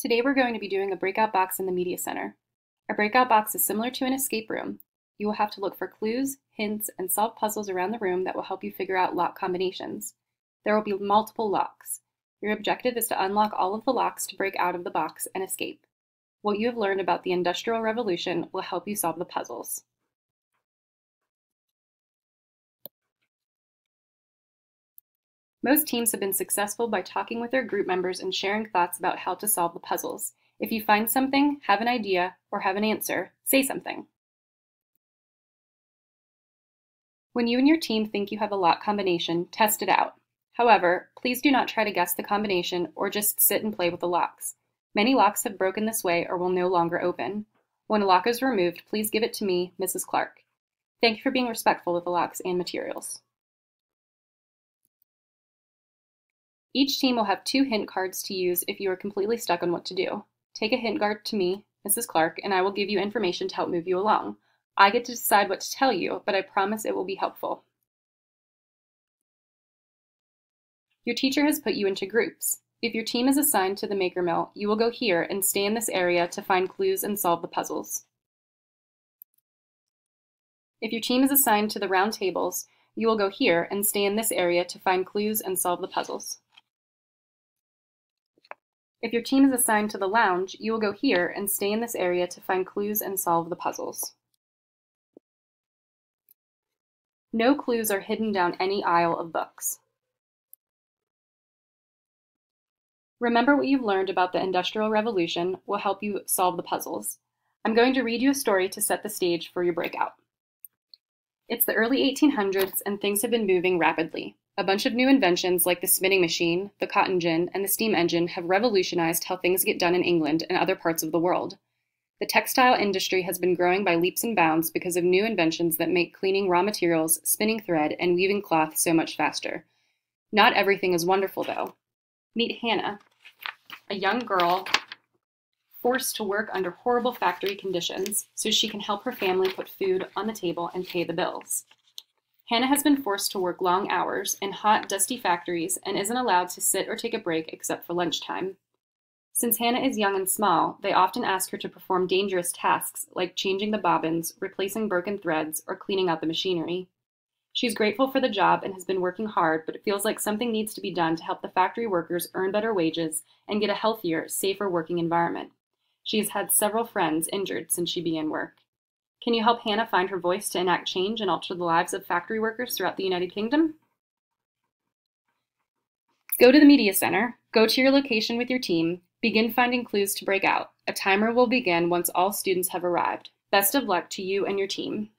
Today we're going to be doing a breakout box in the Media Center. A breakout box is similar to an escape room. You will have to look for clues, hints, and solve puzzles around the room that will help you figure out lock combinations. There will be multiple locks. Your objective is to unlock all of the locks to break out of the box and escape. What you have learned about the Industrial Revolution will help you solve the puzzles. Most teams have been successful by talking with their group members and sharing thoughts about how to solve the puzzles. If you find something, have an idea, or have an answer, say something. When you and your team think you have a lock combination, test it out. However, please do not try to guess the combination or just sit and play with the locks. Many locks have broken this way or will no longer open. When a lock is removed, please give it to me, Mrs. Clark. Thank you for being respectful with the locks and materials. Each team will have 2 hint cards to use if you are completely stuck on what to do. Take a hint card to me, Mrs. Clark, and I will give you information to help move you along. I get to decide what to tell you, but I promise it will be helpful. Your teacher has put you into groups. If your team is assigned to the Maker Mill, you will go here and stay in this area to find clues and solve the puzzles. If your team is assigned to the round tables, you will go here and stay in this area to find clues and solve the puzzles. If your team is assigned to the lounge, you will go here and stay in this area to find clues and solve the puzzles. No clues are hidden down any aisle of books. Remember what you've learned about the Industrial Revolution will help you solve the puzzles. I'm going to read you a story to set the stage for your breakout. It's the early 1800s and things have been moving rapidly. A bunch of new inventions like the spinning machine, the cotton gin, and the steam engine have revolutionized how things get done in England and other parts of the world. The textile industry has been growing by leaps and bounds because of new inventions that make cleaning raw materials, spinning thread, and weaving cloth so much faster. Not everything is wonderful, though. Meet Hannah, a young girl forced to work under horrible factory conditions so she can help her family put food on the table and pay the bills. Hannah has been forced to work long hours in hot, dusty factories and isn't allowed to sit or take a break except for lunchtime. Since Hannah is young and small, they often ask her to perform dangerous tasks like changing the bobbins, replacing broken threads, or cleaning out the machinery. She's grateful for the job and has been working hard, but it feels like something needs to be done to help the factory workers earn better wages and get a healthier, safer working environment. She has had several friends injured since she began work. Can you help Hannah find her voice to enact change and alter the lives of factory workers throughout the United Kingdom? Go to the Media Center, go to your location with your team, begin finding clues to break out. A timer will begin once all students have arrived. Best of luck to you and your team.